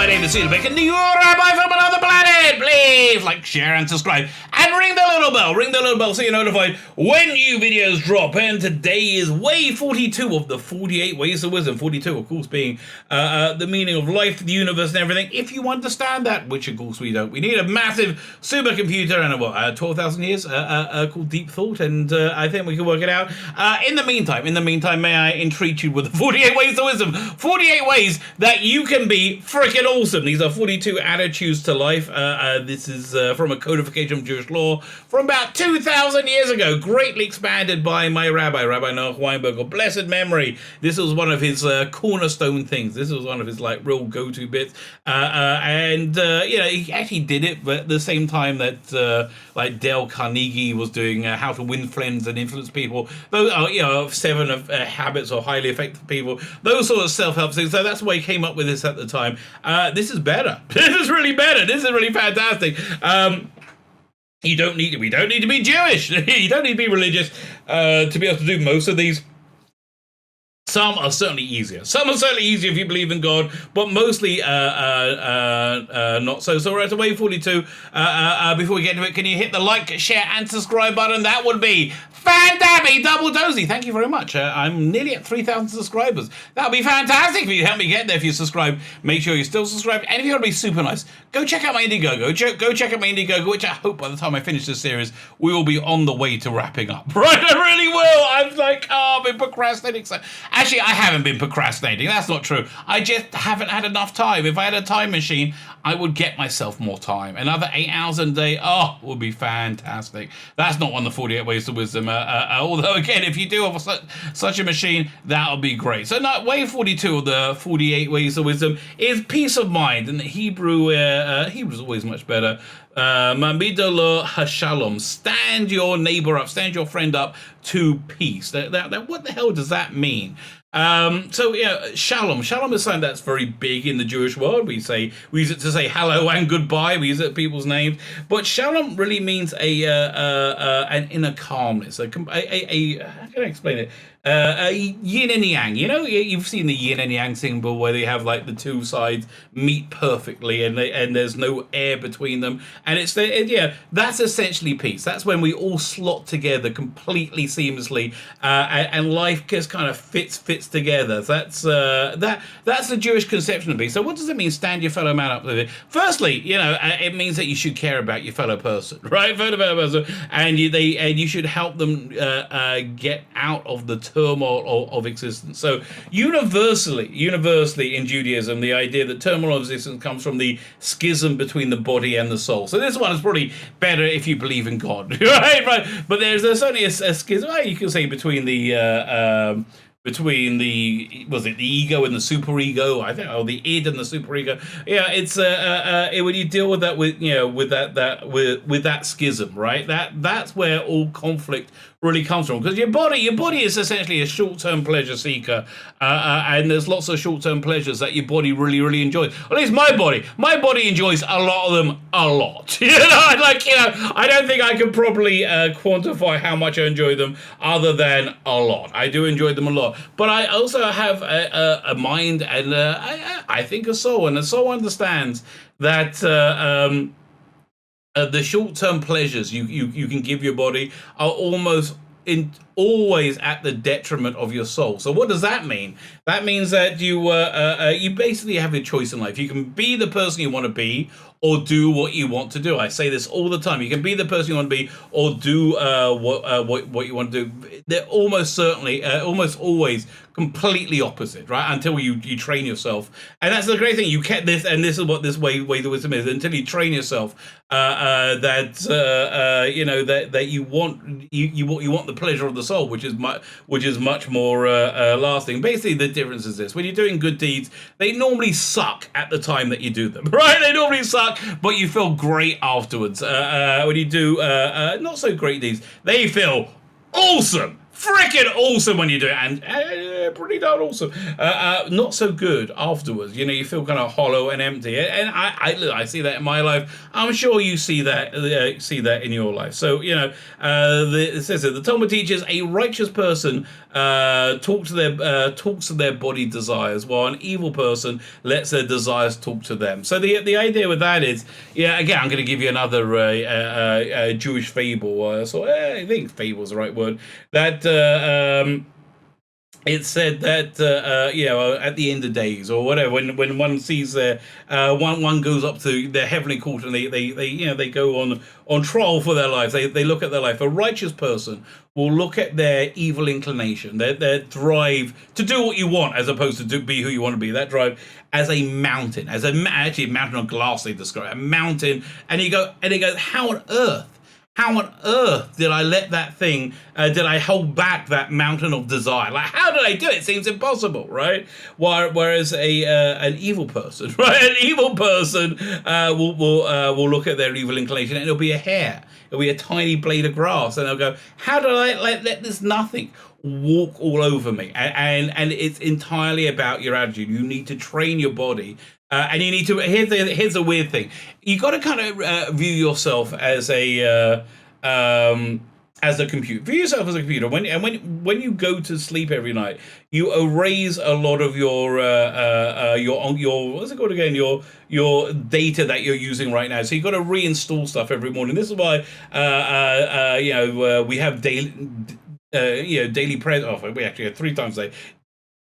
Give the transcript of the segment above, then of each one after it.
my name is Silbeck, and you're Rabbi from another planet. Please like, share, and subscribe, and ring the little bell so you're notified when new videos drop. And today is wave 42 of the 48 ways of wisdom. 42, of course, being the meaning of life, the universe, and everything. If you understand that, which of course we don't, we need a massive supercomputer and 12,000 years called deep thought, and I think we can work it out. In the meantime, may I entreat you with the 48 ways of wisdom. 48 ways that you can be freaking awesome. These are 42 attitudes to life. This is from a codification of Jewish law from about 2,000 years ago, greatly expanded by my Rabbi Noach Weinberg of blessed memory. This was one of his cornerstone things. This was one of his like real go-to bits. He actually did it, but at the same time that like Dale Carnegie was doing How to Win Friends and Influence People. Those are 7 of habits of highly effective people. Those sort of self-help things. So that's why he came up with this at the time. This is better. This is really better. This is really fantastic. We don't need to be Jewish. You don't need to be religious to be able to do most of these. Some are certainly easier. If you believe in God, but mostly not so. So we're at wave 42. Before we get to it, can you hit the like, share, and subscribe button? That would be fantastic. Double dozy. Thank you very much. I'm nearly at 3,000 subscribers. That would be fantastic if you help me get there. If you subscribe, make sure you're still subscribed. And if you want to be super nice, go check out my Indiegogo. Go check out my Indiegogo, which I hope by the time I finish this series, we will be on the way to wrapping up. Right? I really will. I'm like, I've been procrastinating. So actually, I haven't been procrastinating. That's not true. I just haven't had enough time. If I had a time machine, I would get myself more time. Another 8 hours a day, would be fantastic. That's not one of the 48 ways to wisdom. Although, again, if you do have such a machine, that would be great. So, now, wave 42 of the 48 ways of wisdom is peace of mind. And Hebrew is always much better. Mamidolo hashalom. Stand your neighbor up, stand your friend up to peace. What the hell does that mean? Shalom. Shalom is something that's very big in the Jewish world. We use it to say hello and goodbye. We use it at people's names. But shalom really means an inner calmness. How can I explain it? Yin and yang. You know, you've seen the yin and yang symbol where they have like the two sides meet perfectly and there's no air between them. And that's essentially peace. That's when we all slot together completely seamlessly, and life just kind of fits together. That's the Jewish conception of peace. So what does it mean? Stand your fellow man up with it. Firstly, it means that you should care about your fellow person, right? Fellow person, and you should help them get out of the turmoil of existence. So universally in Judaism, the idea that turmoil of existence comes from the schism between the body and the soul. So this one is probably better if you believe in God, right? But there's certainly a schism, you can say, between the ego and the superego, I think, or the id and the superego. Yeah, it's when you deal with that with that schism, right? That's where all conflict really comes from, because your body is essentially a short-term pleasure seeker, and there's lots of short-term pleasures that your body really enjoys. At least my body enjoys a lot of them a lot. I don't think I can properly quantify how much I enjoy them, other than a lot. I do enjoy them a lot, but I also have a mind and I think a soul, and the soul understands that the short-term pleasures you can give your body are always at the detriment of your soul. So what does that mean? That means that you basically have a choice in life. You can be the person you want to be, or do what you want to do. I say this all the time. You can be the person you want to be, or do what you want to do. They're almost always completely opposite, right? Until you train yourself, and that's the great thing. You get this, and this is what this way the wisdom is. Until you train yourself, that you want the pleasure of the soul, which is much more lasting. Basically, the difference is this: when you're doing good deeds, they normally suck at the time that you do them, right? They normally suck, but you feel great afterwards. When you do not so great deeds, they feel awesome. freaking awesome when you do it, and pretty darn awesome. Not so good afterwards. You feel kind of hollow and empty. And I see that in my life. I'm sure you see that in your life. So it says that the Talmud teaches a righteous person talks to their body desires, while an evil person lets their desires talk to them. So the idea with that is, again, I'm going to give you another Jewish fable. I think fable is the right word. That it said that at the end of days or whatever, when one sees one goes up to their heavenly court and they go on trial for their lives. They look at their life. A righteous person will look at their evil inclination, their drive to do what you want, as opposed to be who you want to be. That drive as a mountain, actually a mountain of glass. They describe a mountain, and he goes, how on earth did I let that thing, did I hold back that mountain of desire? Like, how did I do it? It seems impossible, right? Whereas an evil person, right? An evil person will look at their evil inclination, and it'll be a hair. It'll be a tiny blade of grass, and they'll go, how did I let this nothing walk all over me? And it's entirely about your attitude. You need to train your body. And you need to. Here's a weird thing. You got to kind of view yourself as a computer. View yourself as a computer. When you go to sleep every night, you erase a lot of your what's it called again? Your data that you're using right now. So you got to reinstall stuff every morning. This is why we have daily prayer. We actually have 3 times a day.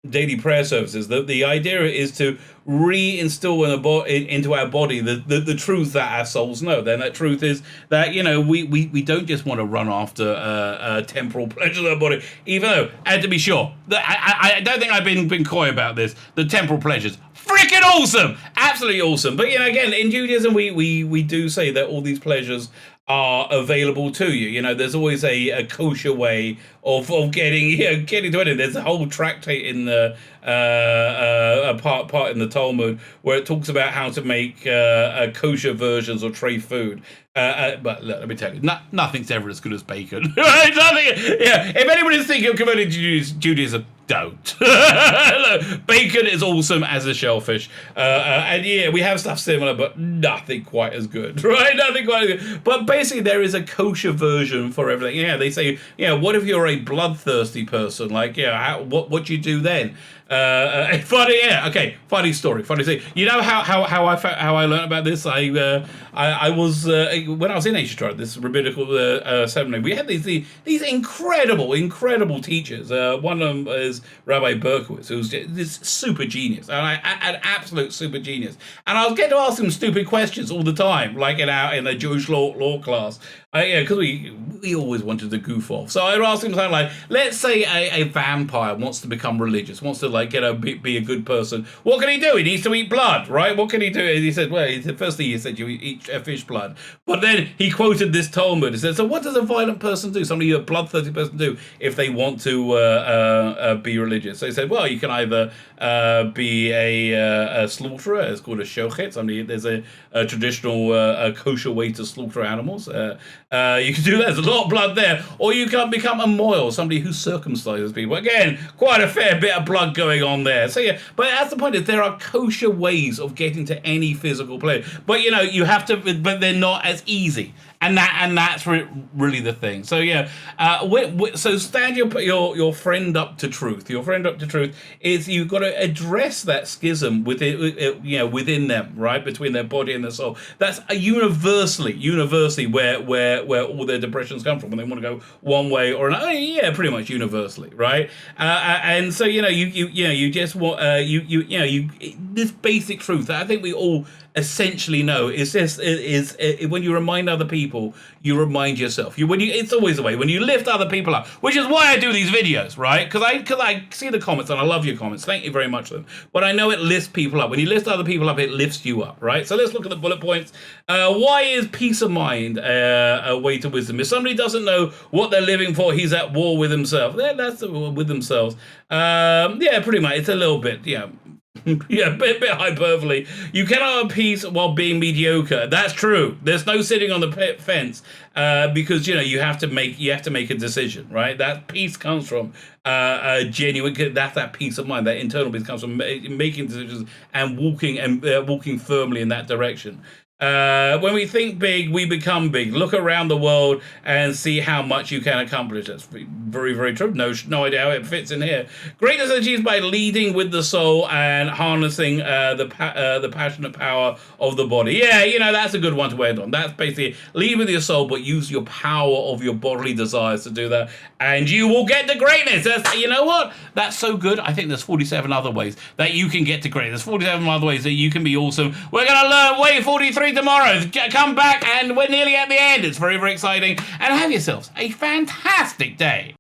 Daily prayer services. The idea is to reinstill into our body the truth that our souls know. Then that truth is that we don't just want to run after temporal pleasures of our body. Even though, and to be sure, I don't think I've been coy about this. The temporal pleasures, freaking awesome, absolutely awesome. But again, in Judaism, we do say that all these pleasures are available to you. There's always a kosher way of getting to it. There's a whole tractate in the part in the Talmud where it talks about how to make kosher versions of treif food. But look, let me tell you, nothing's ever as good as bacon. Right? Nothing. If anybody's thinking of converting to Judaism, don't. Look, bacon is awesome as a shellfish, and we have stuff similar, but nothing quite as good, right? Nothing quite as good. But basically, there is a kosher version for everything. They say, what if you're a bloodthirsty person? Like, what do you do then? Funny story. Funny thing. You know how I learned about this? I was when I was in Asia, this rabbinical seminary. We had these incredible teachers. One of them is Rabbi Berkowitz, who's this super genius, and an absolute super genius. And I was getting to ask him stupid questions all the time, like in a Jewish law class. Because we always wanted to goof off. So I'd ask him something like, let's say a vampire wants to become religious, wants to be a good person. What can he do? He needs to eat blood, right? What can he do? And he said, the first thing he said, you eat fish blood. But then he quoted this Talmud. He said, so what does a violent person do? Somebody, a bloodthirsty person do if they want to be religious? So he said, well, you can either be a slaughterer. It's called a shochet. There's a traditional kosher way to slaughter animals. You can do that. There's a lot of blood there. Or you can become a moil, somebody who circumcises people. Again, quite a fair bit of blood going on there. So but that's the point, is there are kosher ways of getting to any physical pleasure. But you have to, but they're not as easy. And that's really the thing. So so stand your friend up to truth. Your friend up to truth is you've got to address that schism within them, right, between their body and their soul. That's universally where all their depressions come from when they want to go one way or another. Pretty much universally, right? And so you just want this basic truth that I think we all essentially know is when you remind other people, you remind yourself. It's always the way when you lift other people up, which is why I do these videos, right? Because I see the comments and I love your comments. Thank you very much for them. But I know it lifts people up. When you lift other people up, it lifts you up, right? So let's look at the bullet points. Why is peace of mind a way to wisdom? If somebody doesn't know what they're living for, he's at war with himself. That's with themselves. Pretty much. It's a little bit, Yeah, bit hyperbole. You cannot have peace while being mediocre. That's true. There's no sitting on the because you have to make a decision, right? That peace comes from a genuine. That's that peace of mind. That internal peace comes from making decisions and walking firmly in that direction. When we think big, we become big. Look around the world and see how much you can accomplish. That's very, very true. No idea how it fits in here. Greatness is achieved by leading with the soul and harnessing the passionate power of the body. Yeah, that's a good one to end on. That's basically lead with your soul, but use your power of your bodily desires to do that, and you will get to greatness. You know what? That's so good. I think there's 47 other ways that you can get to greatness. 47 other ways that you can be awesome. We're gonna learn way 43 tomorrow. Come back, and we're nearly at the end. It's very, very exciting, and have yourselves a fantastic day.